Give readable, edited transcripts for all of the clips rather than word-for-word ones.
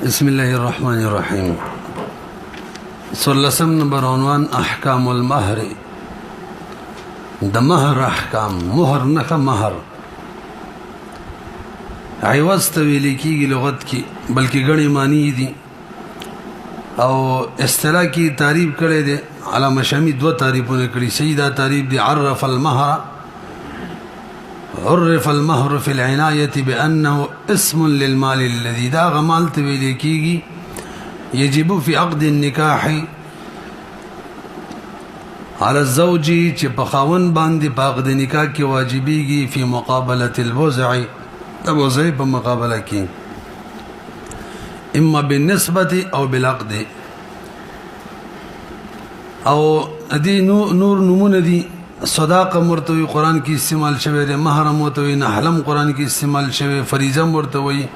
بسم الله الرحمن الرحيم. سلسم نمبر عنوان احکام المهر. د مهر احکام، مهر نه مهر عوض ته ویل کیږي لغت کې، بلکې غني معنی دي او اصطلاح کی تعریف کړي دي. علامه شامی دو تعریفونه کړي. سیدا تعریف دي عرف المهر، عرف المهر في العناية بأنه اسم للمال الذي دا غمال تویل کیږي يجب في عقد النكاح على الزوج چې په خاوند باندې په عقد نکاح کې واجبېږي في مقابلة الوضع، د وضع په مقابله کې، اما بالنسبة او بالعقد. او دي نور نمونه دي. صداقه مرتوی قرآن کی استعمال شوی دی، مہر مرتوی، نحلم قرآن کی استعمال شوی، فریضه مرتوی،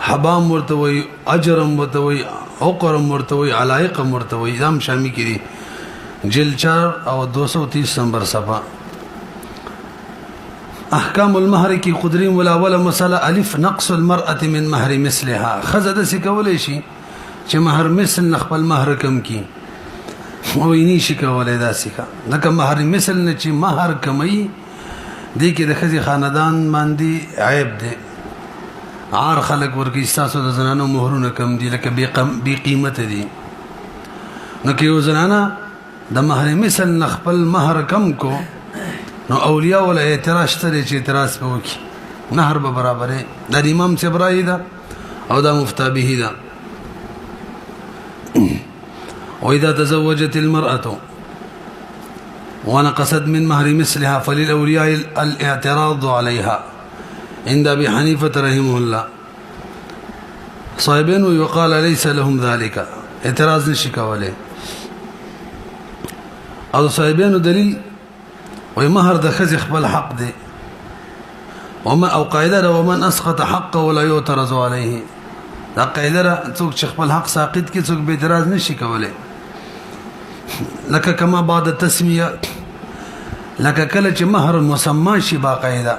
حبام مرتوی، اجر مرتوی، عقر مرتوی، علائق مرتوی. دام شامی کی دی جلد 4 او 230 نمبر صفحه. احکام المهر کی قدرین ولاوله مسئله الف نقص المرأة من مهر مثلها. خزه د سکولې شي چې مہر مثل نخبل مہر کم کی او یې نشي کولای داسې کا لکه مہر مثل نه چې مہر کمی دی کې د خزي خاندان باندې عیب دی. عار خلق ورکی تاسو د زنانو مہرونه کم دي لکه بی قیمت دي. نو کې یو زنانه د مہر مثل نخبل مہر کم کو نو اولیاء ولا اعتراض ترې چې اعتراض په وکي مہر به برابرې. د امام صبرای دا او دا مفتی به دا. وإذا تزوجت المرأة ونقصت من مهر مثلها فللأولياء الاعتراض عليها عند أبي حنيفة رحمه الله. صاحبين ويقال ليس لهم ذلك، اعتراض نشي کولای. او صاحبين دلیل وي مهر د خزي خپل حق دی، وما او قاعده ومن اسقط حقه ولا يعترض عليه. دا قاعده څوک چې خپل حق ساقط کی څوک به اعتراض نشي کولای. لکه کما بعد التسمیه، لکه کله چې مہر مسمى شي باقاعده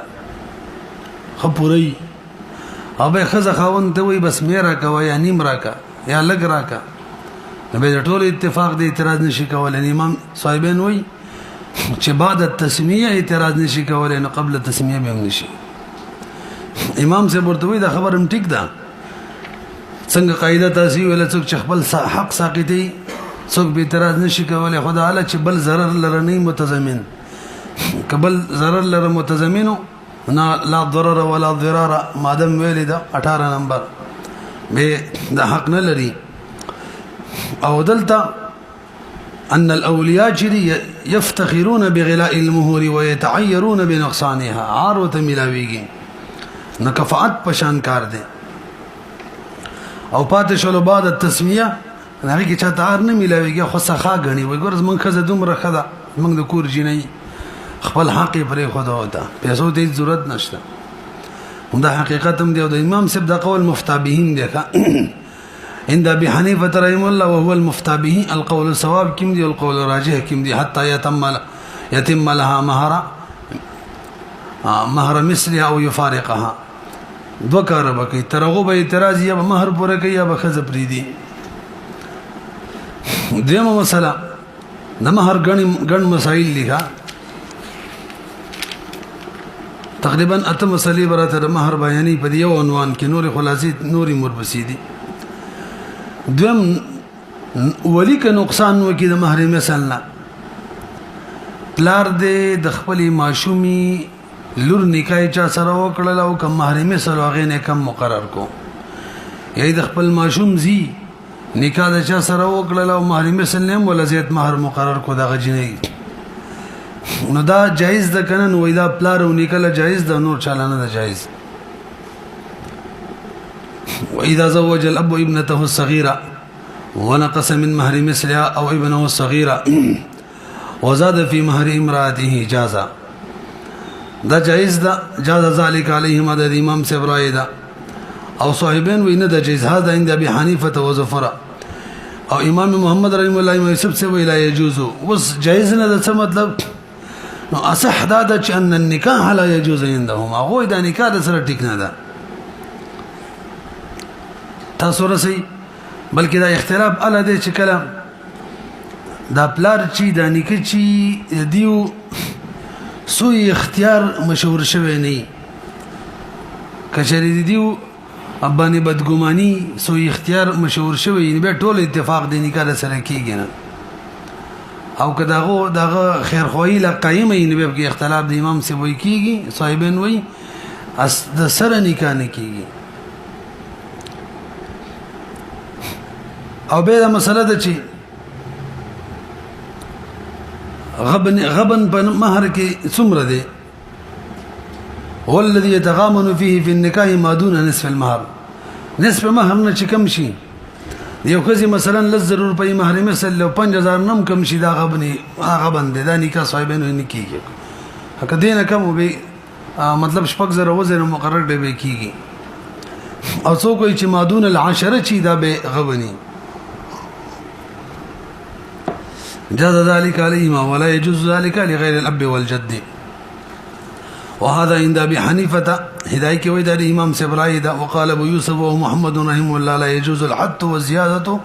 خپوري او به خزه خاوند ته وي بس میرا کا یا نیم راکا یا لګ راکا، نو به ټول اتفاق دی اعتراض نشي کولای. امام صاحبین وي چې بعد التسمیه اعتراض نشي کولای، نو قبل التسمیه به هم نشي. امام سے ورته وي دا خبرم ټیک ده. څنګه قاعده تاسو ویل څوک چې خپل حق ساقطي څوک به اعتراض نشي کولای. خدا اعلی چې بل ضرر لره نه متضمن، قبل ضرر لره متضمنو نه لا ضرر ولا ضرار مادم ویل دا 18 نمبر به د حق نه لري. او دلته ان الاولياء جري يفتخرون بغلاء المهور ويتعيرون بنقصانها. عار وتملاويږي نه کفاعت پشان کار دي. او پاتې شلو بعد التسمیه هغه کې چاته عار نه ملاويږي، خو سخا غني وي. ګورز من خزه دومره خدا من د کور جنې خپل حق پرې خدا وتا پیسو ته ضرورت نشته. هم دا حقیقت هم دی. او د امام صاحب د قول مفتى بهم دی عند ابي حنيفه رحمه الله وهو المفتى به القول الصواب كم دي والقول الراجح كم دي حتى يتم لها مهر مثلها او يفارقها. دو کار وکي ترغه به اعتراض یا مہر پوره کوي یا به خزه پری دي. دیمه مسله د مہر غن مسائل لیکا تقریبا اته مسلې براته د مہر بیانې په یو عنوان کې نور خلاصې نوري مربسي دي. دویم ولی که نقصان وکي د مہر مثلا پلار دې د خپل ماشومي لور نکای چا سره وکړل او کم مہر مثل هغه نه کم مقرر کو، یا د خپل ماشوم زی نکاح د چا سره وکړل او مہر مثل نه ولا زیات مہر مقرر کو دغه جنې، نو دا جایز ده کنه؟ نو دا پلار او نکاح جایز ده، نور چالانه ده جایز. واذا زوج الاب ابنته الصغيره ونقص من مهر مثلها او ابنه الصغيره وزاد في مهر امراته جاز. دا جایز ده. جاز ذلك عليهما د امام صبرای ده او صاحبین وینه د جایز هذا عند ابي حنيفه وزفر او امام محمد رحم الله یوسف سے ویلا يجوز. وس جایز نه ده څه مطلب؟ نو اصح دا چې ان النکاح لا يجوز عندهم. هغه دا نکاح د سره ټیک نه ده. تاسو رسي بلکې دا اختلاف اله دی چې کله دا پلار چې دا نیکه چې دیو سوی اختیار مشهور شوی نه کچری دیو ابانی بدګمانی سوی اختیار مشهور شوی نه به ټول اتفاق دی نکاح سره کیږي نه او که داغه خیر خوایي لا قائمه نه به اختلاف د امام سے وای کیږي صاحبین وای اس د سره نکاح نه کیږي او به دا مسله ده چې غبن په مہر کې څومره دی والذي يتغامن فيه في النكاح ما دون نصف المهر نصف مهر نه چې کم شي یو کزي مثلا لزر روپۍ مهر مثل لو 5000 نم کم شي دا غبن دی دا نکاح صاحبینو نه کیږي هکه دینه کم به مطلب شپږ زره وزن مقرر دی به کیږي او څوک چې ما دون العشره چې دا به غبني جاز ذلك عليهما ولا يجوز ذلك لغير الأب والجد وهذا عند أبي حنيفة هداية ويدا الإمام سبرايدا وقال أبو يوسف ومحمد رحمه الله لا يجوز الحد والزيادة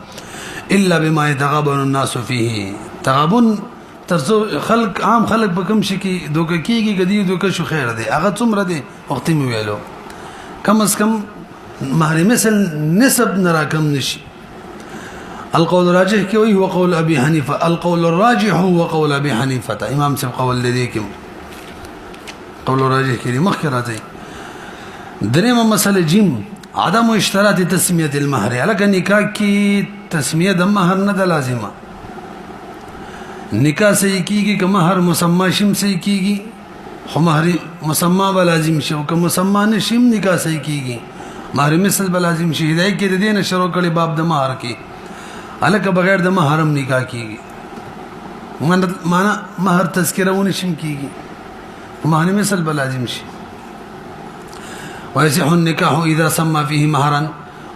إلا بما يتغابن الناس فيه تغابن ترسو خلق عام خلق بكم شكي دوكا كيكي قدير دوكا شو خير دي أغا تمرا دي وقتي مويلو كم از كم مهر مثل نسب نرا كم نشي القول الراجح كوي هو قول أبي حنيفة القول الراجح هو قول أبي حنيفة إمام سب قول لديكم قول الراجح كري مخكراتي دريم مسألة جيم عدم اشتراط تسمية المهر على نکاح کی تسمية د مہر نه لازمه نکاح صحیح کیږي که مہر مسمى شم صحیح کیږي خو مہر مسمى به لازم شي او که مسمى نشم نکاح صحیح کیږي مہر مثل به لازم شي هدايه کې د دې نه شروع کړي باب د مہر کې الکه بغیر د محرم نکاح کیږي معنا مہر تذکرہ ونشم کیږي مہر مثل به لازم شي ويصح النكاح اذا سمى فيه مهرا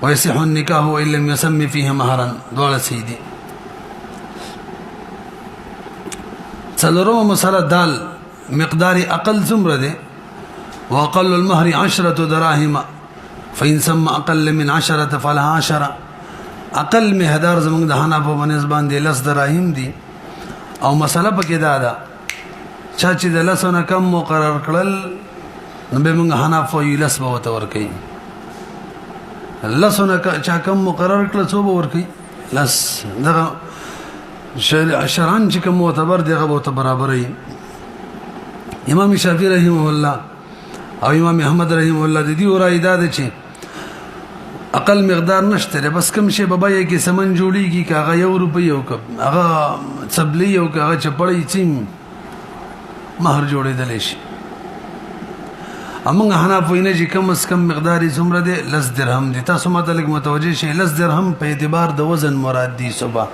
ويصح النكاح وان لم يسمي فيه مهرا دول سيدي څلورمه مسله دال مقدار اقل زمره ده واقل المهر 10 دراهم فان سمى اقل من 10 فلها 10 اقل مهدار زمونږ د حنفو باندې باندې لس دراهم دي او مسله پکې دا ده چې د لسونه کم مقرر کړل نو به موږ حنفو یې لس به وته ورکړي لسونه چا کم مقرر کړل څو به ورکړي لس دغه شرعاً چې کوم معتبر دی هغه به برابرې امام شافعي رحمه الله او امام احمد رحمه الله د دې رائے دا ده چې اقل مقدار نشته بس کم شي بابا کې سمن جوړیږي کاغه 1 روپۍ او هغه څبلی او هغه چپړی چیم مہر جوړېدل شي امغه حنفو نه چې کم اس کم مقدار زمره ده لس درهم دي تاسو ماته لګ متوجه شي لس درهم په اعتبار د وزن مراد دي صبح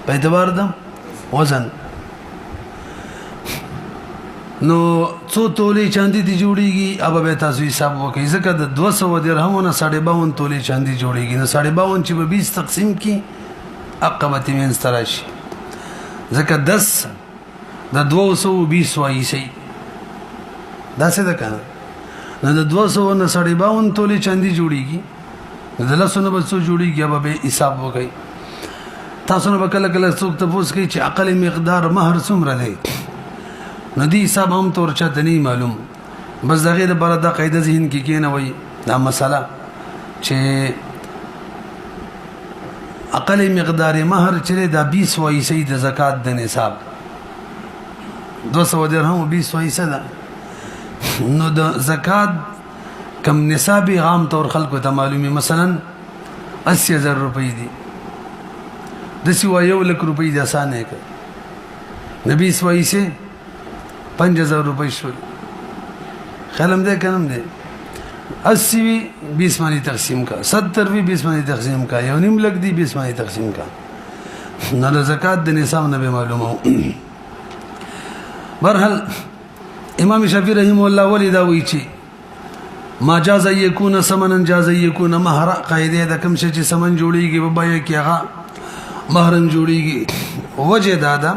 په اعتبار د وزن نو څو تولې چاندي دي جوړيږي اوبه به تاسو حساب وکړئ ځکه د 200 درهمونو 52 تولې چاندي جوړيږي نو 52 چې به 20 تقسیم کی عقبت من ستراشي ځکه 10 د 220 وایي شي دا څه ده کنه نو د 200 نه 52 تولې چاندي جوړيږي د لسونه به څو جوړيږي اوبه به حساب وکړئ تاسو نو کله کله څوک تاسو کوي چې اقل مقدار مہر څومره دی ندی حساب هم تور چاته نه معلوم بس دغه د بار د قاعده ذهن کې کینه وای دا مسله چې اقل مقدار مہر چې دا 20 وای سي د زکات د نصاب 200 درهم 20 وای سده نو د زکات کم نصاب عام طور خلکو ته معلومي مثلا 80000 روپۍ دي د سیوا 1 لک روپۍ د اسانه ک نبی سوای سي 5000 روپۍ شول خلم دې کنم دې 80 20 باندې تقسیم کا 70 20 باندې تقسیم کا یو نیم لګ دی 20 باندې تقسیم کا نه زکات د نصاب نه معلومه برحال امام شافعي رحمه الله ولدا وی چی ما جاز یکون سمنن جاز یکون مہر قاعده د کوم شي چې سمن جوړیږي بابا کې هغه مہرن جوړیږي وجه دادا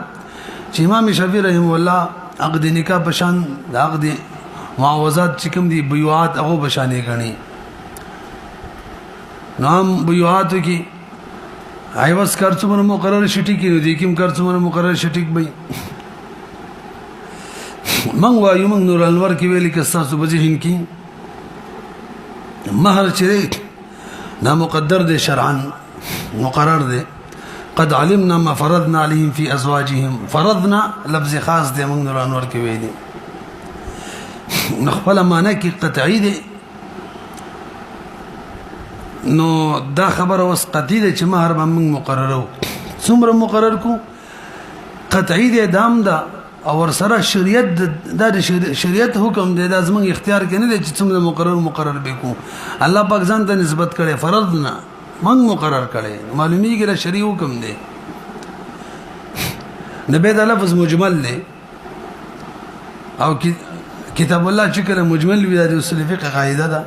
چې امام شافعي رحمه الله عقد نکاح بشان عقد معاوضات چې کوم دي بیوات هغه بشانې غني نو هم بیواتو کې عوض کار څومره مقرر شي ټیک دی کوم کار څومره مقرر شي ټیک وي من وایو من نور الانوار کې ویلي که تاسو په ذهن کې مہر چې نا مقدر دی شرعا مقرر دی قد علمنا ما فرضنا عليهم في ازواجهم فرضنا لفظ خاص دی من نور الانوار کې ویلي نخبل معنی کې قطعی دی نو دا خبر اوس قطعی دی چې مہر به موږ مقررو څومره مقرر کو قطعی دی دام دا او سره شریعت دا شریعت حکم دی دا زموږ اختیار کې نه دی چې څومره مقرر به کو الله پاک ځان ته نسبت کړي فرضنا موږ مقرر کړي معلومیږي دا شریع حکم دی نبی دا لفظ مجمل دی او کتاب الله چې کله مجمل وي د اصول فقه قاعده ده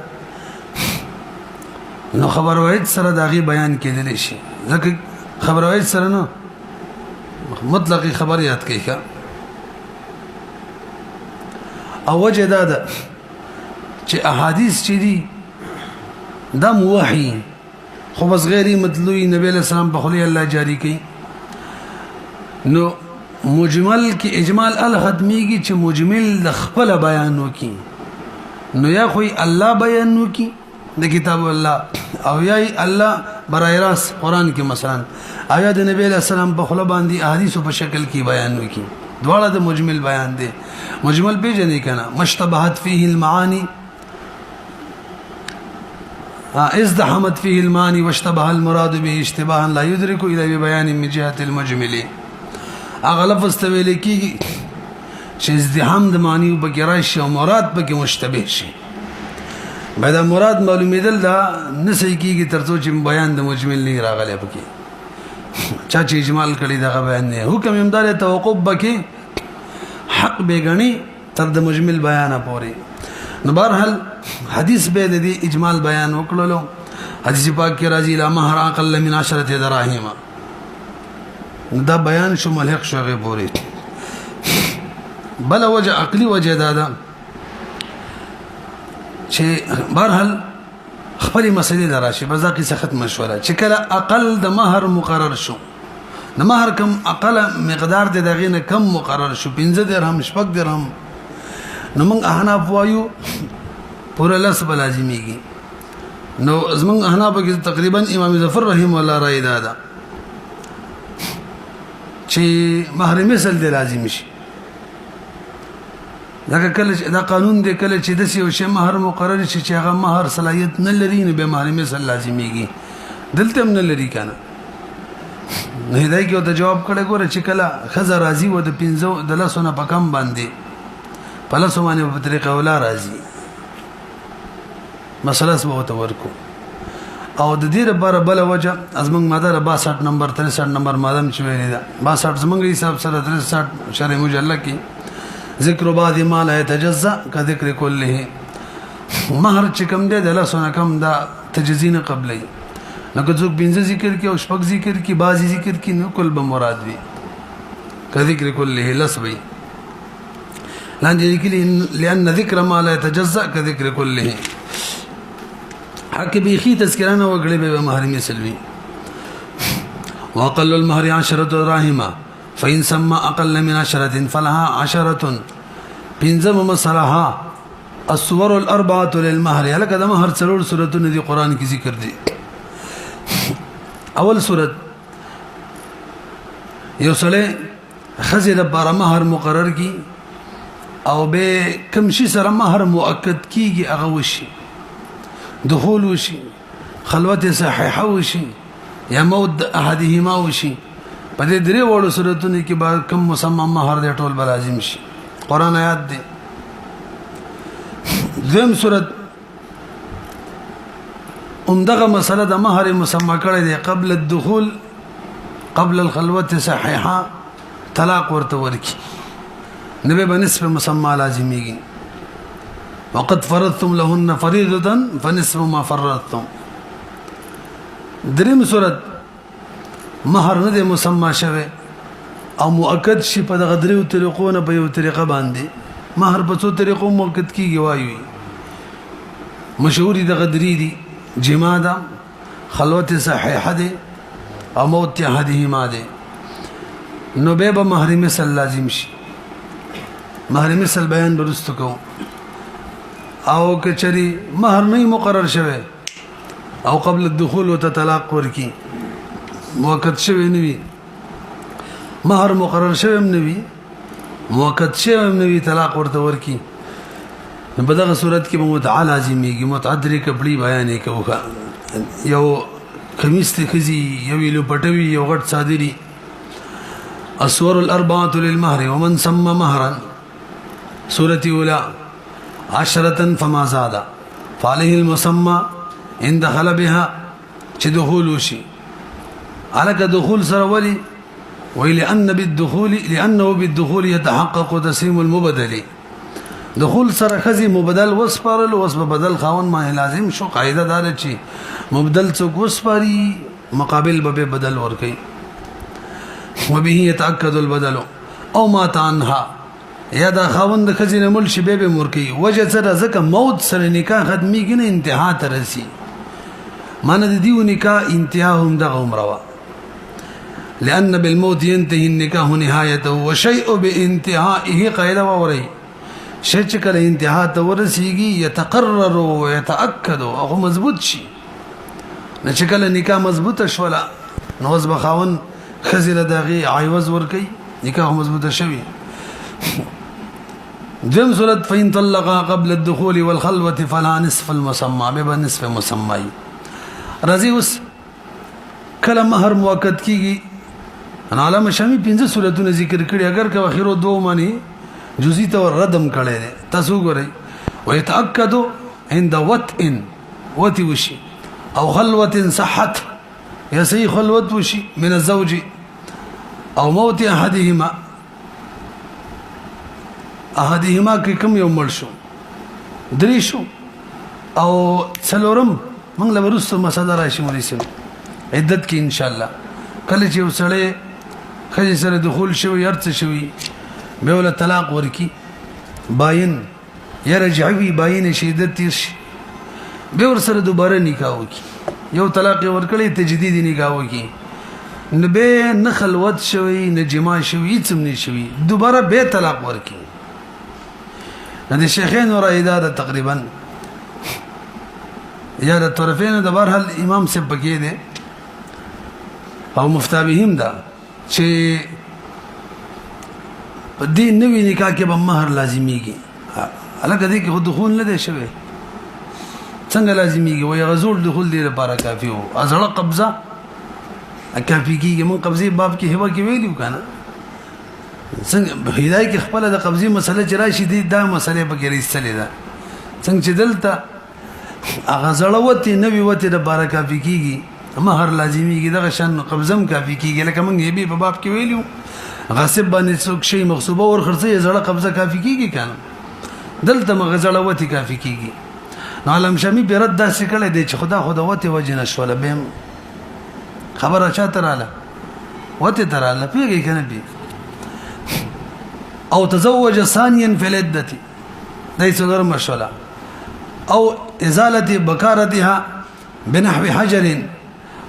نو خبر واحد سره داغي بیان کېدل شي ځکه خبر واحد سره نو مطلقي خبر یاد کړئ او وجه دا ده چې احادیث چې دي دا موحي خو بس غیر مطلوی نبی علیہ السلام په خلی الله جاری کړي نو مجمل کې اجمال الختمیږي چې مجمل د خپل بیان وکي نو یا خو الله بیان وکي د کتاب الله او یا الله برای راست قران کې مثلا او یا د نبی علیہ السلام په خله باندې احادیث په شکل کې بیان وکي دواړه د مجمل بیان دي مجمل پیژنې کنه مشتبهات فيه المعاني ازدحمت فيه المعاني واشتبه المراد به اشتباها لا يدرك الى بيان من جهه المجمل اغلب استویل کیږي چې ازدحام د معنی په کې راشي او مراد په کې مشتبه شي بعد مراد معلومیدل دا نسې کیږي ترڅو چې بیان د مجمل نه راغلی پکې چا چې اجمال کړي دا بیان نه حکم امدار توقف بکې حق بیگنی تر د مجمل بیان پورې نو بهرحال حدیث به د اجمال بیان وکړلو حدیث پاک کې راځي لا مہر اقل من 10 دراهم دا بیان شو ملحق شو غي پورې بل وجه عقلی وجه دا چې بهرحال خپل مسلې دراشي بزاقي سخت مشوره چې کله اقل د مہر مقرر شو د مہر کم اقل مقدار د دغه نه کم مقرر شو 15 درهم شپږ درهم نو موږ احناف وایو پورا لس بلازمیږي نو زموږ احناف کې تقریبا امام ظفر رحم الله رائے دا چې مہر مثل دی لازم شي دا کله دا قانون دی کله چې د یو شی مہر مقرر شي چې هغه مہر صلاحیت نه لري نه به مہر مثل لازمیږي دلته هم نه لري کنه نه هدايه کې ته جواب کړه ګوره چې کله خزه راضي و د 15 د لاسونه په کم باندې په لاسو باندې په طریقه ولا راضي مسله سمو ته ورکو او د دې لپاره بل وجه ازمن ماده 62 نمبر 63 نمبر ماده چې ویل دا 62 زمنګ حساب سره 63 شرع مجلد کې ذکر بعض ما لا يتجزا كذكر كله مہر چې کم دی د لاسونه کم دا تجزینه قبلې لکه څوک بنځه ذکر کې او شپږ ذکر کې بعضی ذکر کې نو کل به مراد وي كذكر كله لسبي لاندې لیکلي لأن ذکر ما لا يتجزا كذكر كله حق بيخي تذکرانه وګړي به مہر مثل وي وقل المهر 10 دراهم فإن سمى أقل من 10 فلها 10 بنزم مسلها الصور الأربعة للمهر لك هذا مهر سرور سورة دي قرآن کی ذکر دي اول سورة يوصله خزر بار مهر مقرر کی او به کم شي سره مهر مؤکد کیږي هغه وشي دخول وشي خلوت صحيحه وشي یا موت احدهما وشي په دې درې وړو صورتونو کې به کم مسمى مہر دې ټول لازم شي قران آیات دي زم صورت دغه مسله د مہر مسمى کړی دی قبل الدخول قبل الخلوت صحيحه طلاق ورته ورکی نبي بنسب مسمى لازميږي وقد فرضتم لهن فريضه فنصف ما فرضتم دریم صورت مہر نه مسمى شوه او مؤکد شي په دغه دریو طریقو نه په یو طریقه باندې مہر په څو طریقو مؤکد کیږي وایي مشهوري دغه درې دي جمادا خلوت صحیحه ده او موت احدهما ده نو به به مهر مثل لازم شي مهر مثل بیان برستو کو او کچری مهر نه مقرر شوه او قبل الدخول وتطلاق ورکی موقت شوه نوی مهر مقرر شوه نوی موقت شوه نوی طلاق ورته ورکی په دغه صورت کې متعه لازميږي متعدري کپړي بیانې کوه یو کمیس ته خزي یو لو پټوي یو غټ صادري اسور الاربعه للمهر ومن سمى مهرا سوره اولى 10 فما زاد فعليه المسمى ان دخل بها چې دخول وشي على دخول سره ولي ولأن بالدخول يتحقق تسليم المبدل دخول سره خزي مبدل وسپارل وسب بدل خاون ما لازم شو قاعده دار چی مبدل څوک وسپاري مقابل به بدل ور کوي وبه يتاكد البدل او ما تنها یا دا خاون د خزي نه مل شي به مور کوي وجه سره زکه موت سره نکاح ختمي کنه انتها ترسي معنی د دیو نکاح انتها هم د عمره لأن بالموت ينتهي النكاح نهايته وشيء بانتهائه قيل ووري شيء کله انتها ته ورسیږي يتقرر ويتاكد او مضبوط شي نه چې کله نکاح مضبوطه شولا نو زب خاون خزله دغه عوض ور کوي نکاح مضبوطه شوی دم صورت فإن طلقا قبل الدخول والخلوة فلا نصف المسمى بما نصف مسمى رضی اوس کله مہر موقت کیږي ان علامه شامی 15 صورتونه ذکر کړي اگر که اخرو دوه معنی جزئی تو ردم کړي تاسو ګورئ ويتاكد عند وطئ وشي او خلوه صحت یا صحیح خلوت وشي من الزوج او موت احدهما کې کوم یو مړ شو درې شو او څلورم موږ له ورسره مسله راشي مریسم عدت کې ان شاء الله کله چې وسړې خځې سره دخول شوی ارڅ شوی به ول طلاق ورکی باین یا رجعوي باین شدت تیر شي به ور سره دوباره نکاح وکي یو طلاق ورکړي تجدید نکاح وکي نو به نه خلوت شوی نه جما شوی هیڅ نه شوی دوباره به طلاق ورکی د شیخین رایداد تقریبا یا د طرفین د بهر امام سے پکې دي او مفتابهم دا چې په دې نوې نکاح کې به مہر لازميږي الګ دې کې خود دخول نه دی شوی څنګه لازميږي وي غزول دخول دی لپاره کافي وو ازړه قبضه کافي کیږي من قبضه باب کې هوا کې ویلو کنه څنګه هدايه کې خپل د قبضه مسله چې راشي دي دا مسله به کې رسېلې ده څنګه چې دلته غزړه وته نوې وته د بارا کافي کیږي مہر لازميږي دغه شان قبضم کافي کیږي لکه موږ یې په باب کې ویلو غاصب باندې څوک شي مغصوبه ور خرڅي زړه قبضه کافي کیږي کنه دلته مغزړه وته کافي کیږي نو علم شمی په رد داسې کړي دي چې خدا وته وجنه شول به خبره چاته رااله وته تراله پیږي کنه بي او تزوج ثانيا في العده دای څلور مشوله او ازاله بکارتها بنحو حجر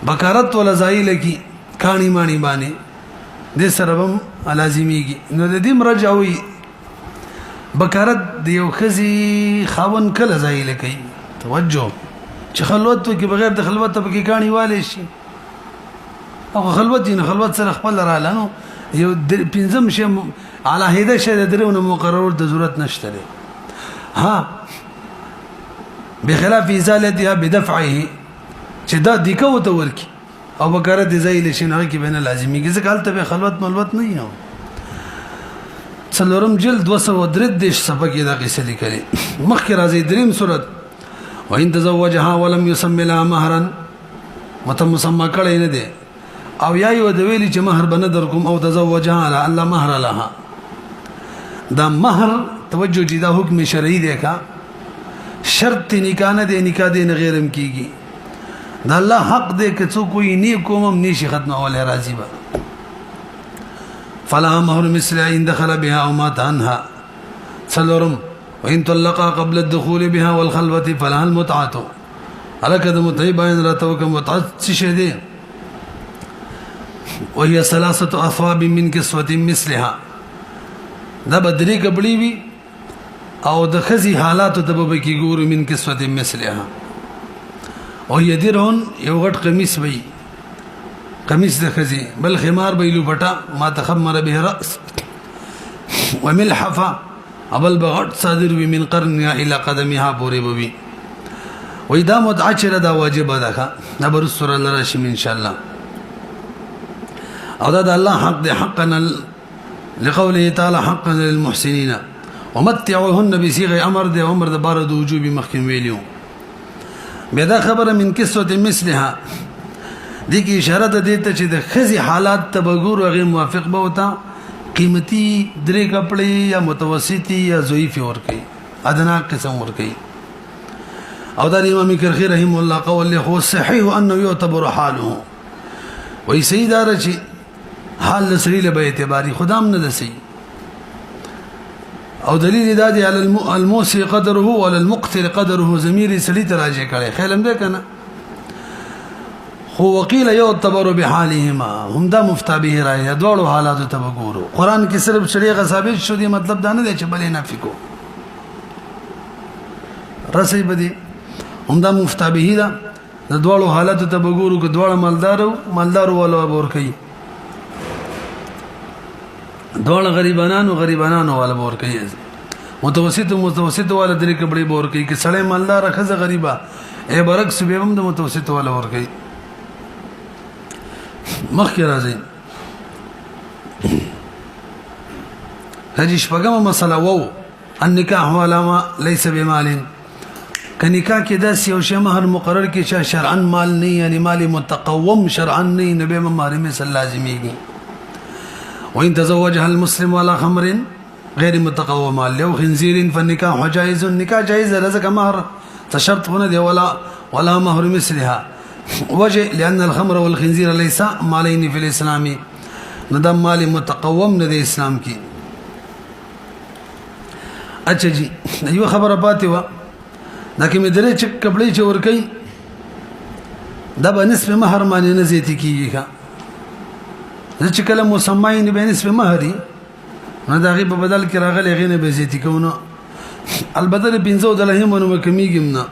بکارت ولا زایل کی کانی مانی باندې د سربم لازمیږي نو د دې مرجعوي بکارت دیو خزي خاون کله زایل کوي توجه چې خلوت کې بغیر د خلوت په کې کانی والي شي او خلوت نه خلوت سره خپل رااله نو یو پنځم شي على هيدا شي درونه مقرر د ضرورت نشته ها بخلاف ازالتها بدفعه چې دا دیکو ته ورکی او بکره د زایل شي نه کې بینه لازمي کې ځکه حالت به خلوت ملوت نه یو څلورم جلد 203 صفحه کې دا قصه لیکلي مخکې راځي دریم صورت وان تزوجها ولم يسمى لها مهرا متمسمى کړي نه دي او یا یو د ویلي چې مہر بنه در کوم او تزوجها على الله مهر لها دا مہر توجه دي دا حکم شرعي دی کا شرط نکاح نه دی نکاح دی نه غیرم کیږي دا الله حق دی که څوک کوئی نی کوم نشي ختمه ولا راضي با فلا مهر مثل ان دخل بها او مات عنها څلورم وان طلقا قبل الدخول بها والخلوه فلها المتعه الکه د متعی بیان راته وکم متعت څه شه دي وهي ثلاثه اثواب من كسوه مثلها دا بدري کپڑی وی او د خزي حالات د به کی ګور من كسوه مثلها او يدرون یو غټ قمیص وی قمیص د خزي بل خمار بیلو پټا ما تخمر به راس وملحفه ابل بغټ صادر وی من قرنها الى قدمها پوری بوي واذا متعشر دا واجب ده نبر السر الله رشم ان شاء الله او دا الله حق ده حقا لقوله تعالى حقا للمحسنين ومتعوهن بصيغه امر ده امر ده بارد وجوب مخکم ویلیو بدا خبره من قصه مثلها دي کی اشاره ده دیته چې د خزي حالات تبغور او غیر موافق به وتا قیمتي درې کپڑے یا متوسطي یا ضعیف ور کوي ادنا قسم ور کوي او دا امام کرخی رحم الله قول له هو صحيح انه يعتبر حاله وي سيدا رچی حال لسری له به اعتباري خدام نه دسي او دلیل دا دی علی الموسي قدره ولا المقتر قدره ضمیر سلی تراجع کړي خیلم ده کنه هو وقيل يعتبر بحالهما هم دا مفتابه راي دوړو حالات ته وګورو قران کې صرف شریعه ثابت شو دی مطلب دا نه دی چې بلې نه فکو رسي بدی هم دا مفتابه دا د دوړو حالات ته وګورو که دوړ مالدارو ولا ور کوي دوړ غریبانو والا ور کوي متوسط والا درې کپڑے ور کوي که سړی مالدار خزه غریبا ای برعکس به هم د متوسط والا ور کوي مخکې راځي هجی شپږم مسله وو النکاح علامه ليس بمال کنیکا کې دا یو شی مہر مقرر کې چې شرعا مال نه یعنی مال متقوم شرعا نه نبی مہر مثل لازميږي وان تزوجها المسلم على خمر غير متقوم مال لو خنزير فالنكاح جائز النكاح جائز رزق مهر تشرط هنا دي ولا مهر مثلها وجه لان الخمر والخنزير ليس مالين في الاسلام ندم مال متقوم نه د اسلام کې اچھا جی یو خبره پاتې و دا کې مې درې چک کپړې چې ور کوي دا به نسبه مہر باندې نه زیاتی کیږي ښا چې کله مسمعين به نسبه مہري نه دا غي په بدل کې راغلي غي نه به زیاتی کوونه البته 500 درهم نو کمیږي نه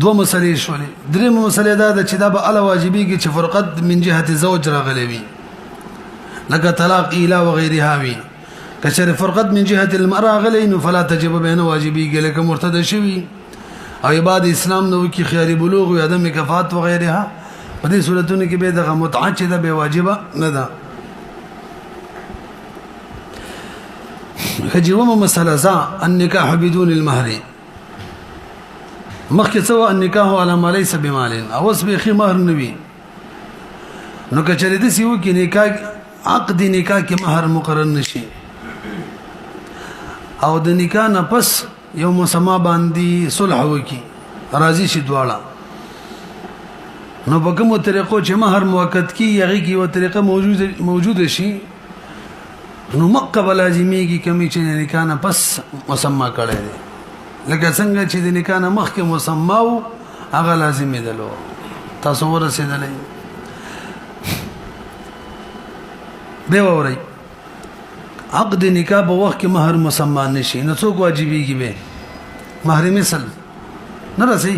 دو مسلې شولې درې مسلې دا چې دا به ال واجبي کې چې فرقت من جهه زوج راغلي وي لکه طلاق اله وغيرها وي کچره فرقت من جهه المراه غلي نو فلا تجب بين واجبي لکه مرتد شوی او عباد اسلام نو کې خيار بلوغ او عدم کفات وغيرها په دې صورتونو کې به دغه متعه چې د به واجبه نه ده خجومه مساله ذا النکاح بدون المهر مخکې سوا النکاح على ما ليس بمال او اس به مهر نوي نو کچره دې سیو کې نکاح عقد نکاح کې مهر مقرر نشي او د نکاح نه پس یو مسما باندې صلح وکي راضي شي دواړه نو په کومه طریقو چې مہر موقت کی یغي کی و طریقه موجود شي نو مقبل لازمي کی کمی چې نکاح نه پس مسما کړي لکه څنګه چې د نکاح نه مخکې مسما او هغه لازمي دلو تاسو ورسېدلې به ووري عقد نکاح په وخت کې مہر مسما نشي نو څوک واجبي کی به مہر مثل نه رسي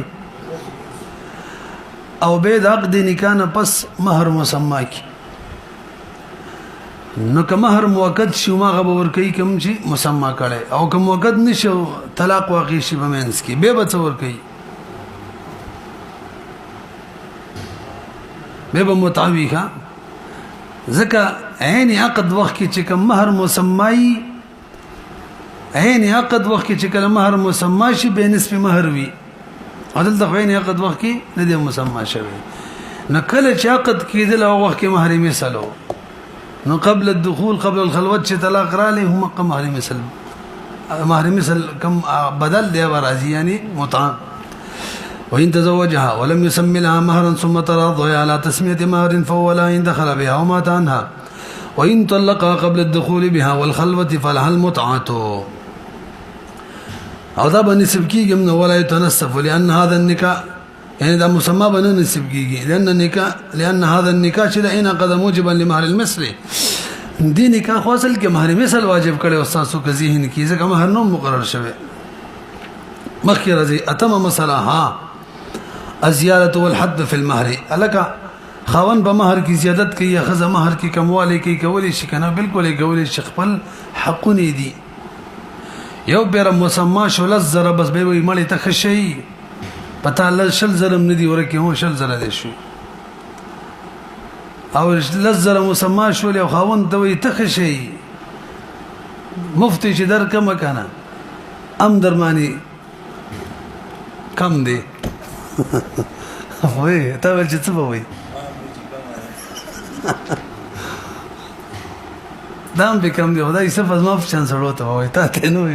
او به د عقد نکاح نه پس مہر مسما کی نو که مہر موقت شو ما غو ور کوي کوم چې مسما کړي او کوم موقت نشو طلاق واقع شي بمنس کی به بڅور کوي به متعویخه ځکه عین عقد وخت کې چې کوم مہر مسمای عین عقد وخت کې چې کوم مہر مسما شي به نسبه مہر وي عدل د عین عقد وخت کې نه دی مسما شوی نو کله چې عقد کېدل او وخت کې مہر مثالو نو قبل الدخول قبل الخلوت چې طلاق را لې هم مہر مثل کم بدل دی ورازي یعنی متعه وإن تزوجها ولم يسمي لها مهرا ثم تراضى على تسمية مهر فهو لا إن دخل بها ومات عنها وإن طلقها قبل الدخول بها والخلوة فلها المتعة او دا بنسب کیږي نو ولا يتنسب لان هذا النکاح يعني دا مسمى بنسب کیږي لان هذا النکاح چې دا قد موجبا لمهر المثل دي نکاح خو اصل کې مهر مثل واجب کړي او تاسو کې ذهن کې ځکه مهر نو مقرر شوی مخکې راځي اتمه مسله ها الزياده والحد في المهر الکه خاون به مهر کی زیادت کوي یا خزه مهر کی کموالی کوي کولی شي کنه بالکل کولی شي خپل حقونه دي یو بیر مسما شول زره بس به وي مړی ته خشي پتا ل شل زرم ندي ورکه هو شل زره دي شو او لزر مسما شول یو خاون ته وي ته خشي مفتی چې در کم کنه ام درمانی کم دی وای تا ول چې څه وای دام به کم دی خدای صرف از ما چند سره ته وای ته ته نو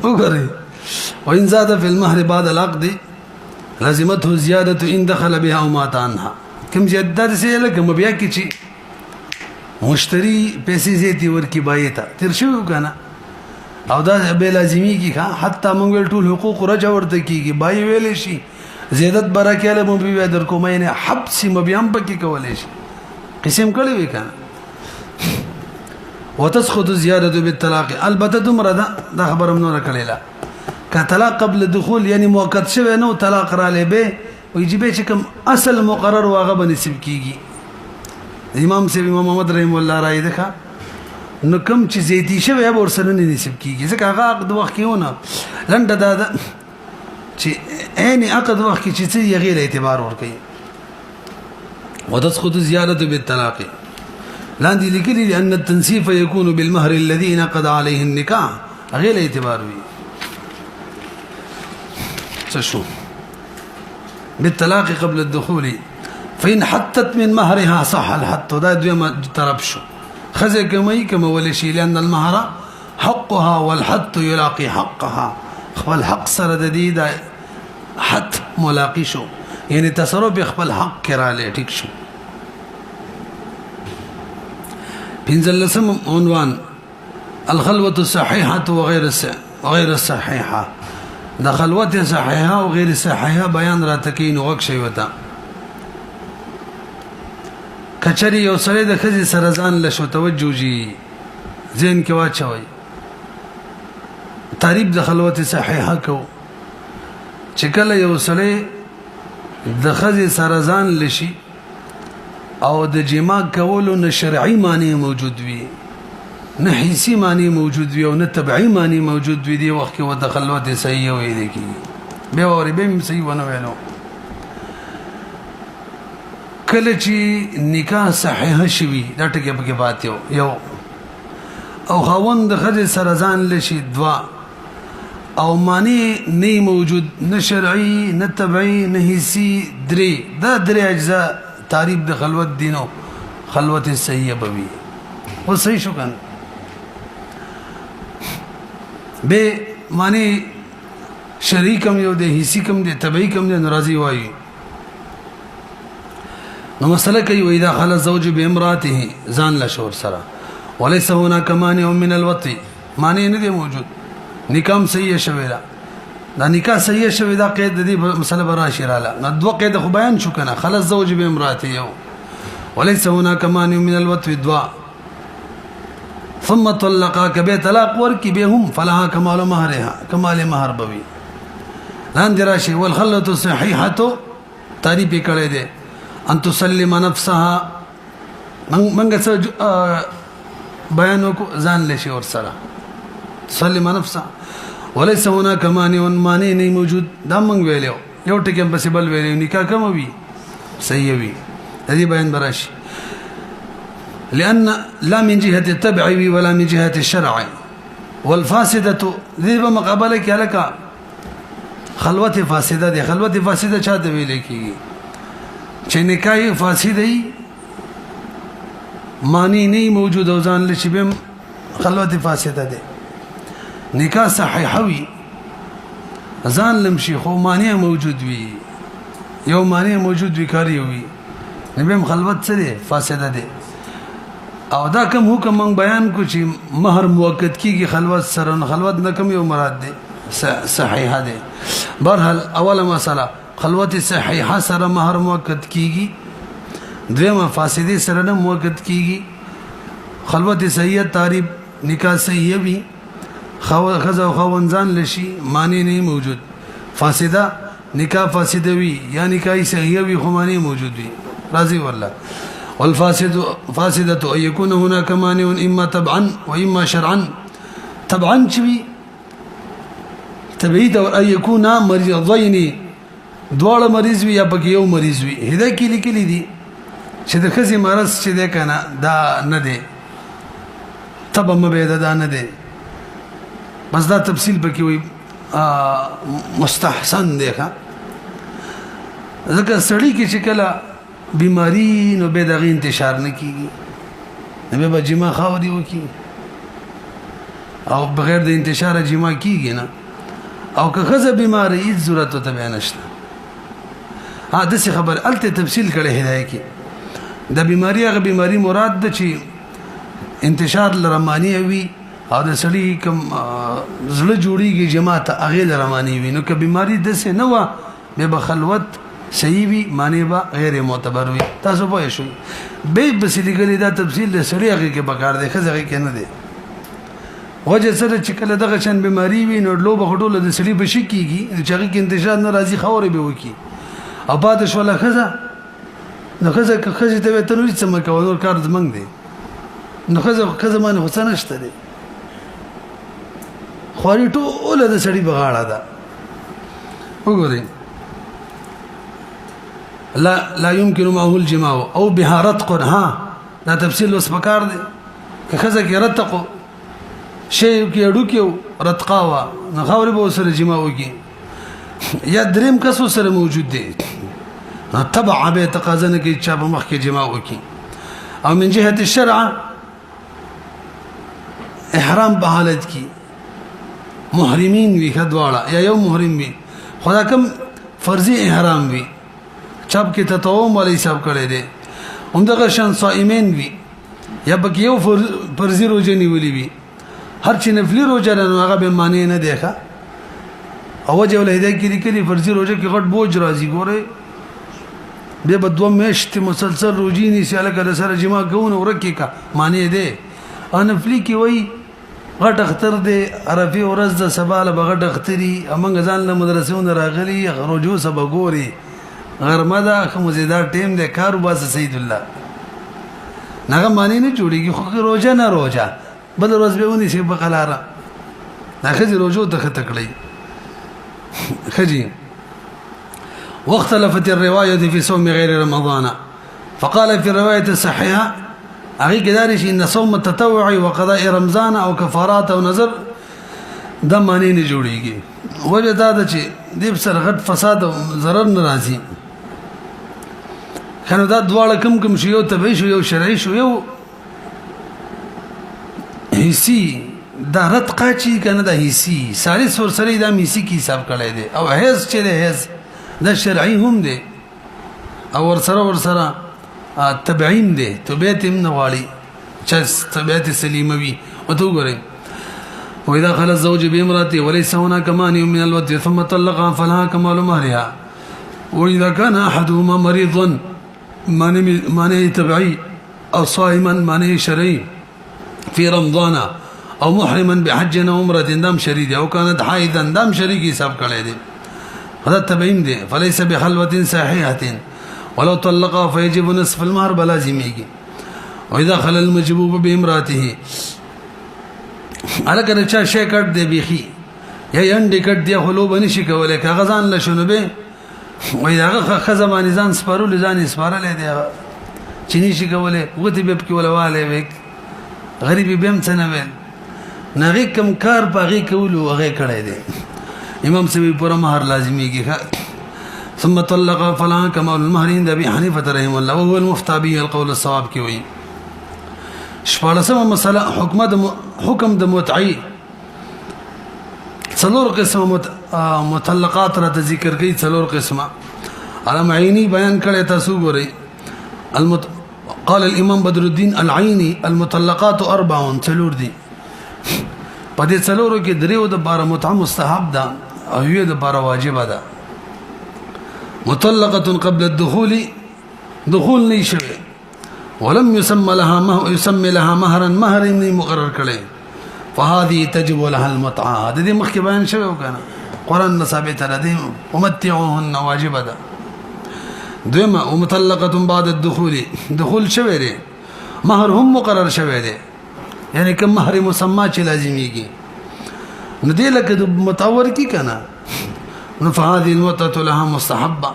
وګورئ وان زاد في المهر بعد العقد لازمته زياده ان دخل بها او مات عنها کوم زیادت سي لکه مبیا کی چی مشتری پیسې زیاتی ورکی بایتا تر شو کنه او دا به لازمی کی حتی مونږ ټول حقوق رجع ورته کیږي بای ویل شي زیادت برکاله مو بي در کومه نه حبس مبيام پکې کولې شي قسم کړي وی کنه وتسقط زياده بالطلاق البته دمره دا خبره منو کړي لا ک طلاق قبل الدخول يعني موقت شوه نو طلاق را لبه ويجيبه چې کوم اصل مقرر واغه بنسب کیږي امام سي امام محمد رحم الله راي ده نو کوم چې زيتي شوه به ورسره نه نسب کیږي ځکه هغه عقد وخت کېونه لنډه دا چې عین عقد وخت کې چې غیر اعتبار ور کوي وتسقط زياده بالطلاق لاندې لیکلي لان التنسيف يكون بالمهر الذي نقض عليه النكاح غیر اعتبار وي شو بالطلاق قبل الدخول فإن حتت من مهرها صح الحط دا دوما طرف شو خزه كمي كما ولي شي لان المهر حقها والحط يلاقي حقها خپل حق سره د دې دا حد ملاقي شو يعني تصرف خپل حق کراله ټیک شو پنځلسم عنوان الخلوه الصحيحه وغير الصحيحه د خلوت صحيحه او غیر صحيحه بیان را تکین وک شي وتا کچري یو سره د خزي سره ځان لشو توجه جي ذهن کې واچوي تعریف د خلوت صحيحه کو چې کله یو سره د خزي سره ځان لشي او د جما کولو نه شرعي معنی موجود وي نه حسي معنی موجود وي او نه تبعي معنی موجود وي دی وخت کې و د خلوت صحیح وي دي کی به اوري به صحیح ونه ویلو کله چې نکاح صحیح شوي دا ټکي په کې پاتیو یو او خاوند د خزي سره ځان لشي دوا او معنی نه موجود نه شرعي نه تبعي نه حسي درې دا درې اجزاء تعریف د خلوت دینو خلوت صحیح بوي و صحیح شو کنه به معنی شرعي کم یو د حسي کم د تبعي کم د ناراضي وایي نو مسله کوي واذا خل الزوج بامراته ځان له شور سره وليس هناك مانع من الوطي معنی نه دی موجود نکام صحیح شوی دا نکاح صحیح شوی دا قید دی مسله براشي رااله نو دوه قید خو بیان شو کنه خل الزوج بامراته وليس هناك مانع من الوطي دوا ثم طلقاك بطلاق ورکی بهم فلها كمال مهرها كمال مهر بوي لاندې راشي والخلة الصحيحه تعریف کړي دي ان تسلم نفسها منګه څه بیان کو ځان لشي ور سره تسلم نفسها وليس هناك مانع نه موجود دا منګ ویلو یو ټکی په سیبل ویلو نکاح کوم وي صحیح وي دې بیان براشي لأن لا من جهة التبع ولا من جهة الشرع والفاسدة ذي بمقابلك لك خلوت فاسدة دي خلوت فاسدة چاته ویل کی چې نکاح فاسده معنی نه موجود او ځان لشي بهم خلوت فاسده دي نکاح صحیح وي ځان لمشي خو معنی موجود وي یو معنی موجود وي کاری وي نبهم خلوت سره فاسده دي او دا کوم حکم من بیان کو چې مہر موقت کیږي خلوت سره نو خلوت نه کوم یو مراد دی صحیحه دی برحال اوله مسله خلوت صحیحه سره مہر موقت کیږي دویمه فاسده سره نه موقت کیږي خلوت صحیحه تعریف نکاح صحیح وي خزا او خوندزان لشي معنی نه موجود فاسده نکاح فاسده وي یا نکاح صحیح وي خو معنی موجود وي راضي والله والفاسده ان يكون هناك مانع اما تبعا واما شرعا تبعا چوي تبعید او ان يكون مريضين دواړه مریض وي یا پکې یو مریض وي هدا کې لیکلي دي چې د خزي مرض چې ده کنه دا نه دی تبع مبيد دا نه دی بس دا تفصیل پکې وي مستحسن دی ښا ځکه سړی کې چې کله بیماری نو به دغه انتشار نه کیږي نو به جما خاوري وکي او بغیر د انتشار جما کیږي نه او که خزه بیماری هیڅ ضرورت ته بیان نشته د څه خبر الته تفصیل کړي هدايه کې د بیماری هغه بیماری مراد د چې انتشار لرمانی وي او د سړي کوم زړه جوړیږي جماعت هغه لرمانی وي نو که بیماری د څه نه و به بخلوت صحیح وي معنی با غیر معتبر وي تاسو پوه شئ به بسلیګلی دا تفصیل د سړي هغه کې بکار دی خزه کې نه دی وجه سره چې کله دغه شان بیماری وي نو لو بغټول د سړي بشي کیږي چې هغه کې انتشار ناراضي خوري به وکي او بعد شوله خزه نو خزه ته ته نور څه مکو نور کار زمنګ دی نو خزه مانه حسن شته دی خوري ټول د سړي بغاړه ده وګورئ لا يمكن معه الجماع او بها رتق ها دا تفصیل وس پکار دی که خزه کې رتقو شی کې اډو کې رتقاوا نو خوري به سره جماع وکي یا دریم کسو سره موجود دی تبع به تقاضا نه کې چا په مخ کې جماع وکي او من جهه الشرع احرام په حالت کې محرمین وی خدواړه یا یو محرم وی خدا کوم فرضي احرام وی چاب کې تطوع علی حساب کړي دي همدغه شان صائمین وی یا بګ یو فرضي روزه نیولې وی هر چې نفلی روزه نه هغه به معنی نه دی ښا او وجه ولې دې کې لیکلي فرضي روزه کې غټ بوج راځي ګوره به بدو مشت مسلسل روزي نه سیاله کړه سره جما کوون ورکه کا معنی دی ان نفلی کې وای غټ اختر دی عرفي ورځ د سباله بغټ اختري امنګ ځان له مدرسېونه راغلي روزو سبا ګوري غرمه دا کوم زیدار ټیم د کارو باز سید الله نغه معنی نه جوړیږي خو روزه نه روزه بل ورځ به ونی شي بقلاره دا خځې روزو ته تکړی خجي واختلفت الروايه في صوم غير رمضان فقال في الروايه الصحيحه اغي كذلك ان صوم التطوع وقضاء رمضان او كفارات او نذر دا معنی نه جوړیږي وجه دا ده چې دې سره غټ فساد او ضرر ناراضي کنه دا دواړه کم شي یو تبعي شو یو شرعي شو یو حسي دا رتقه چی کنه دا حسي ثالث ور سره دا حسي کی حساب کړی دی او هیڅ چې دی هیڅ دا شرعي هم دی او ور سره تبعیم دی تبعت من غالي چې تبعت سلیمه وي او تو ګورئ واذا خلى الزوج بامراته وليس هناك مانع من الوطء ثم طلقها فلها كمال مهرها واذا كان احدهما مريضا مانع تبعي او صائما مانع شرعي في رمضان او محرما بحج وعمره دام شريدي او كانت حائضا دام شريكي حساب کړی دی هذا تبعیم دی فليس بخلوه صحيحه ولو طلقها فيجب نصف المهر بلازميږي واذا خلى المجبوب بامراته الکه چا شي کټ دی بيخي یا انډي کټ دی خلو بني شي کوله کاغذان لشنو به وای دا خزمان ځان سپارول ځان سپارل دی چيني شي کوله وګتی به کې ولواله وک غریبي بهم څنګه ویل نغی کم کار باغی کولو هغه کړی دی امام سوي پورا مہر لازميږي ثم طلق فلا كمال المهر عند ابي حنيفه رحمه الله وهو المفتى به القول الصواب کی وی شپارسمه مسله حکم د متعی څلور قسمه مطلقات را ذکر کوي څلور قسمه علم عینی بیان کړي تاسو ګورئ قال الامام بدر الدين العيني المطلقات 4 څلور دي په دې څلورو کې دریو د بار متعه مستحب ده او یو د بار واجب ده مطلقه قبل الدخول دخول نه شوه ولم يسمى لها مهرا مهر نه مقرر کړي فهذه تجب لها المتعه د دې مخکې بیان شوی وکنه قران ثابت را دي ومتعوهن واجب ده دوما ومطلقه بعد الدخول دخول شوی دی مهر هم مقرر شوی دی یعنی کوم مهر مسمى چې لازميږي نو دې لکه د متعور کی کنه نو فهذه المتعه لها مستحبه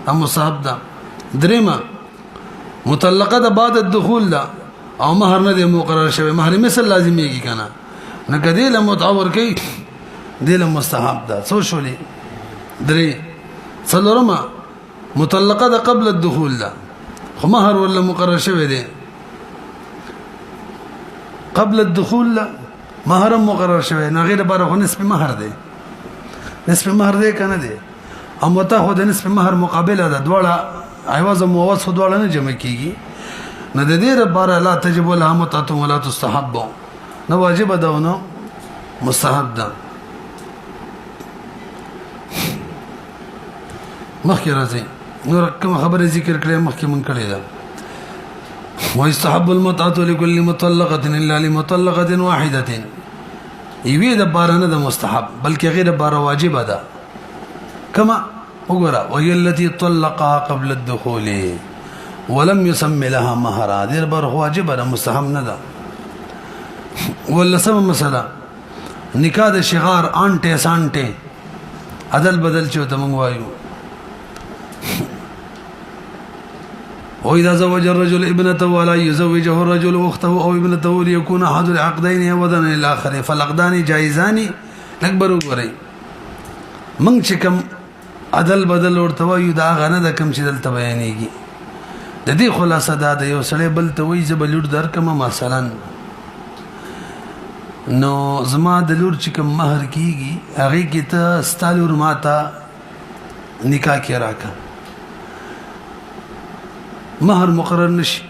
او مستحب ده درېما مطلقه ده بعد الدخول ده او مهر نه مقرر شوی مهر مثل لازميږي کنه نو کدی له متعور کی دې له مستحب ده څو شولې درې څلورما مطلقه ده قبل الدخول ده خو مهر ولا مقرر شوی دی قبل الدخول لا مهر مقرر شوی نه غیر بار خو نسب مهر دی نسب مهر دی کنه دی اما ته خو د نسب مهر مقابله ده دواړه عوض او مواد خو دواړه نه جمع کیږي نه د دې لپاره لا تجب لها متعه ولا تستحب نه واجب ده نو مستحب ده مخکې راځي نور کوم خبره ذکر کړې مخکې مونږ کړې ده ويستحب المتعه لكل مطلقه الا لمطلقه واحده يوي د بارنه د مستحب بلکې غیر بار واجب ده كما وګرا وهي التي طلقها قبل الدخول ولم يسمى لها مهرا دیر بار واجب ده مستحب نه ده ولا سم مثلا نکاح د شغار انټه سانټه عدل بدل چوته مونږ وایو وإذا زوج الرجل ابنته ولا يزوجه الرجل أخته أو ابنته ليكون أحد العقدين عوضا للآخر فالعقدان جائزان نكبر وګورئ من چې کوم عدل بدل ورته وایو دا غنه د کوم چې دلته بیانېږي د دې خلاصه دا د یو سړی بل ته وایي زه به لور درکمه مثلا نو زما د لور چې کوم مهر کیږي هغې کې ته ستا لور ما ته نکاح کې راکړه مهر مقرر نشي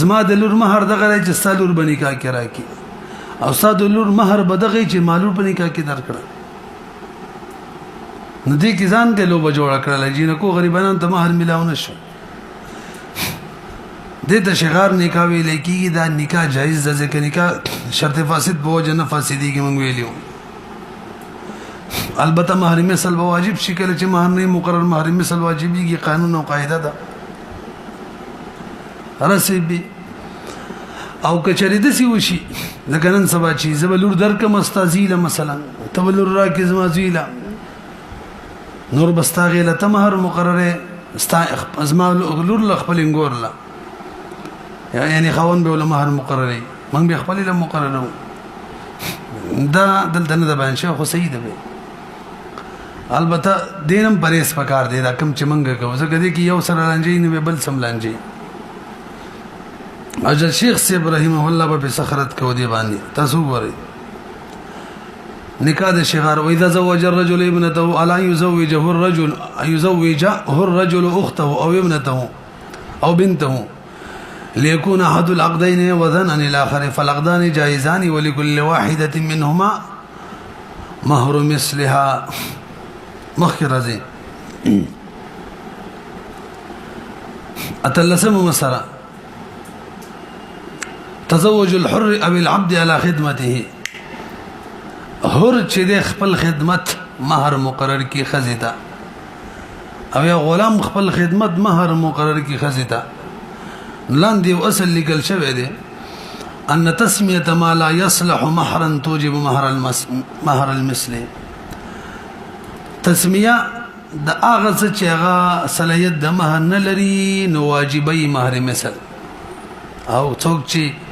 زما د لور مهر دغه چې ستا لور به نکاح کې راکړي او ستا د لور مهر به دغه چې مالور په نکاح کې درکړه نو دې کې ځان د لوبه جوړه کړله جینکو غریبانو ته مهر ملاو نشو دې ته شغار نکاح ویل کېږي دا نکاح جایز ده ځکه نکاح شرط فاسد په وجه نه فاسدېږي موږ ویلو البته مهر مثل به واجب شي کله چې مهر نه مقرر مهر مثل واجبېږي قانون او قاعده ده رسېبي او کچری د سی وشي ځکه نن سبا چې زبلور درکم استازیله مثلا تبلور راکې زما زیله نور بستاغله تمهر مقرره استا ازما لور خپل انګور لا یعنی خوان به له مهر مقرره من به خپل له مقرره دا دلته نه د بیان شو خو صحیح ده البته دینم پریس پکار دی دا کم چې منګه کو زګه دي کې یو سره لانجې نه بل سم لانجې اجل شیخ سی ابراهیم الله په سخرت کو دی باندې تاسو ګورئ نکاح د شغار و اذا زوج الرجل ابنته الا يزوجه الرجل اخته او ابنته او بنته ليكون احد العقدين وذن عن الاخر فالعقدان جائزان ولكل واحده منهما مهر مثلها مخرزي اتلسم مسرا تزوج الحر او العبد على خدمته حر چې د خپل خدمت مہر مقرر کی خزیتا او یا غلام خپل خدمت مہر مقرر کی خزیتا لاندې اصل لیکل شوی دی ان تسمیه ما لا يصلح مهرا توجب مهر المثل تسمیه د اغه چې هغه صلاحیت د مہر نه لري نو واجبای مہر مثل او څوک چې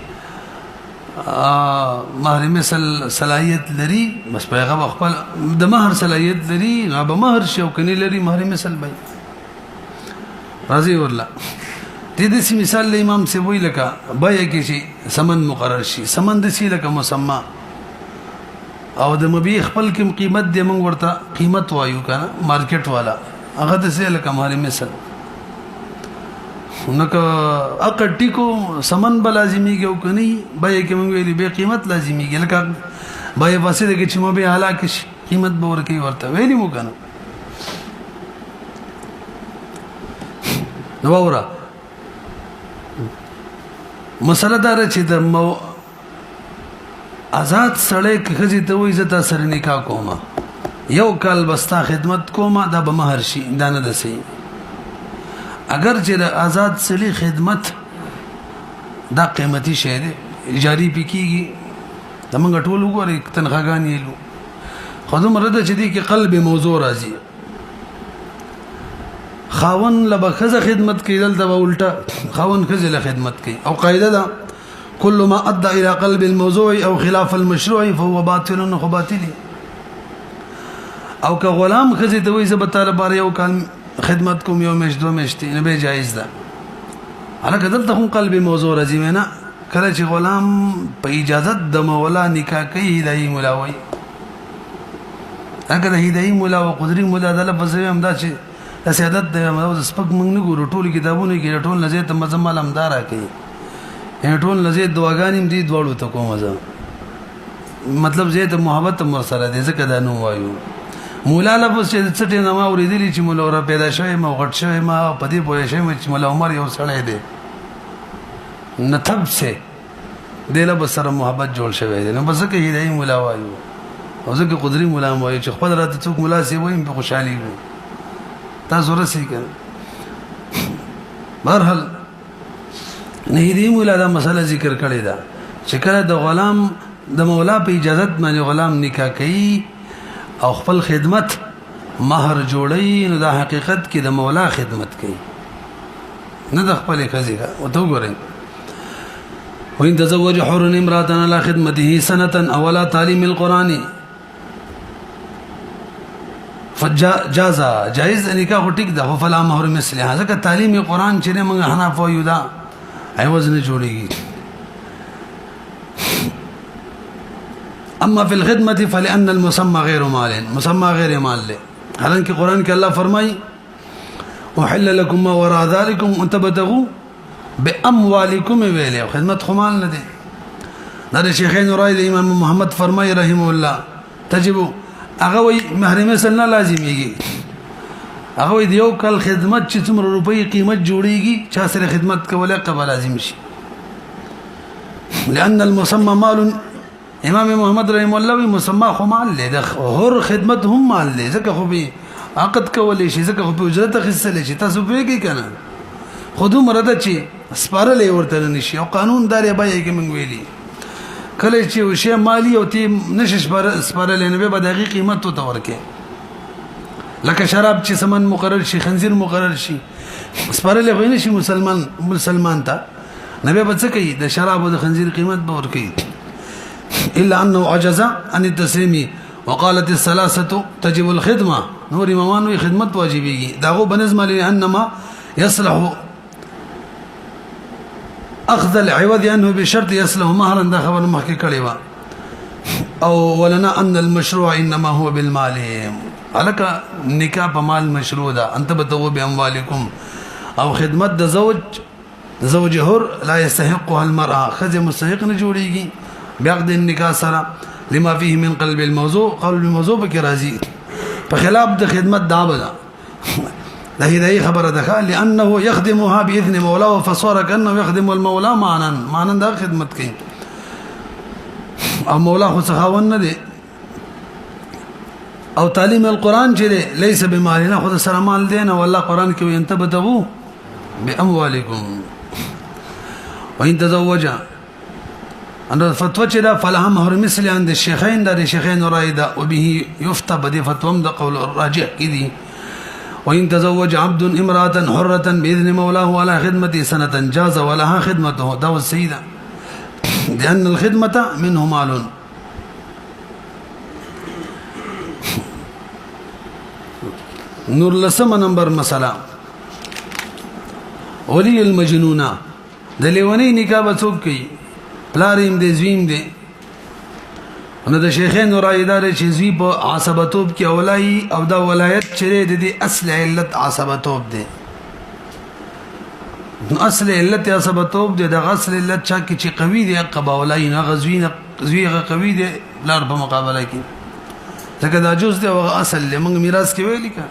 مہر مثل صلاحیت لري بس پیغام خپل د مہر صلاحیت لري نو به مہر شو کني لري مہر مثل به راضي ورلا دې دې مثال امام سی وی لکه بای کې شي سمن مقرر شي سمن د سی لکه مسمى او د مبي خپل کوم قیمت دې موږ ورته قیمت وایو کنه مارکیټ والا هغه د سی لکه مہر مثل نک اکټی کو سمن به لازمي کې او کني به کې موږ ویلي به قیمت لازمي کې لکه به واسطه کې چې مو به حالکه قیمت به ورکی ورته ویلي مو کنه نو وره مسله دار چې د آزاد سړی کخزي ته وې زتا سره نکاح کومه یو کال بستا خدمت کومه دا به مہر شي دا نه دسي اگر چې آزاد سړي خدمت دا قیمتي شی دی جاری پکېږي د موږ ټول وګورئ تنخواګان یې لو خو مرده چې دی کې قلب موضوع راځي خاون لبخزه خدمت کوي دلته الټا خاون خزه له خدمت کوي او قاعده ده كل ما ادى الى قلب الموضوع او خلاف المشروع فهو باطل وخباطل او که غلام خزه ته وي زبطاله بار یو کال خدمت کوم یو مش دو مشتي نه به جایز ده الکه دلته هم قلب موضوع راځي نه کله چې غلام په اجازه د مولا نکاح کوي هدايه مولا وي هغه د هدايه مولا او قدرت مولا د لفظ هم دا چې د سیادت د سپک موږ نه ګورو ټول کتابونه کې ټول لزه ته مزمل امدارا کوي ټول لزه دواګانې دي دواړو ته کوم ځا مطلب زه ته محبت مر سره دې ځکه دا نو وایو مولا لفظ چې څټه نه ما ورېدلی چې مولا را پیدا شوی ما غټ شوی ما پدې پوهې شوی چې مولا عمر یو سړی دی نتب سے دله بسره محبت جوړ شوی دی نو بس کې هدايه مولا وایو او ځکه قدرت مولا وایو چې خپل راته څوک مولا سی وایي په خوشحالي وي تاسو راسي کړه برحال نه دې مولا دا مسله ذکر کړی دا چې کله د غلام د مولا په اجازه باندې غلام نکاح کوي او خپل خدمت مہر جوړي نو دا حقیقت کې د مولا خدمت کوي نه د خپل خزي او تو ګورئ وإن تزوج حر امرأة على خدمته سنة أولا تعليم القرآن فجاز جائز نکاح ټیک ده فلا مہر مثله ځکه تعلیم قرآن چې موږ حناف وایو دا عوض نه جوړيږي اما في الخدمه فلان المسمى غير مال مسمى غير مال له حالانکه قرآن کې الله فرمایي وحل لكم ما وراء ذلكم ان تبتغوا باموالكم ویله خدمت خو مال نه دي دا شیخین رای امام محمد فرمایي رحم الله تجب هغه وی محرمه سره لازميږي هغه وی دیو کل خدمت چې څومره روپۍ قیمت جوړيږي چا سره خدمت کوله قبل لازم شي لان المسمى مال امام محمد رحم الله وی مسمى خو مال له هر خدمت هم مال له ځکه خو به عقد کولې شي ځکه خو په اجرت خصله شي تاسو پیږي کنه خودو مرده چې سپارلې ورته نشي او قانون دار به یې کوم ویلي کله چې شی مالی او تی نشش سپارلې نه به دغه قیمت تو ورکه لکه شراب چې سمن مقرر شي خنزیر مقرر شي سپارلې غوښنه شي مسلمان ته نه به څه کوي د شراب او د خنزیر قیمت به ورکه الا انه عجز عن التسليم وقالت الثلاثه تجب الخدمه نور امامان وی خدمت واجبېږي داغه بنظم لانما يصلح اخذ العوض عنه بشرط يصلح مهرا دا خبر مخکې کړي وا او ولنا ان المشروع انما هو بالمال الک نکاح په مال مشروع ده انت بتو باموالکم او خدمت د زوج حر لا يستحقها المرأه خذ مستحق نه جوړيږي بعقد النکاح سره لما فيه من قلب الموضوع قلب الموضوع کې راځي په خلاف د خدمت دا بلا ده هي خبره ده لانه يخدمها باذن مولاه فصار كانه يخدم المولى معنا دا خدمت کوي او مولا خو سخاون نه دي او تعلیم القرآن چې ليس بمالنا خود سره مال دین والله قرآن کې ينتبتغوا باموالكم وان تزوج ان فتوى چې دا فلها مهر مثل عند الشيخين دا الشيخين رايدا وبه يفتى بدي فتوى ده قول الراجح كذي وإن تزوج عبد امرأة حرة بإذن مولاه على خدمته سنة جاز ولها خدمته ده السيدة لأن الخدمة منه مال نور لسم نمبر مسألة ولي المجنونة ده لیونی نکاح بڅوک کوي پلاریم دې زویم دې نو د شیخین رایدار چې زوی په عصبتوب کې اولای او دا ولایت چره د دې اصل علت عصبتوب دی اصل علت یا سبتوب دې د اصل علت چا کې چې قوي دی قباولای نه غزوین زویغه قوي دی لار په مقابله کې ځکه دا جز دی او اصل موږ میراث کې ویلي کا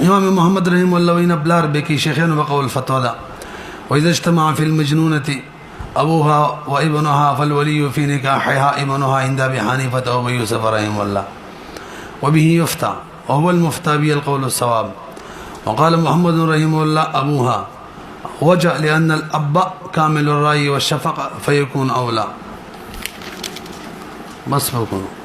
امام محمد رحم الله وین بلار به کې شیخین وقول فتوا دا واذا اجتمع في المجنونه ابوها وابنها فالولي في نكاحها ابنها عند ابي حنيفه ويوسف رحمه الله وبه يفتى وهو المفتى به القول الصواب وقال محمد رحمه الله أبوها وجه لأن الأب كامل الرأي والشفقة فيكون أولى بس بكون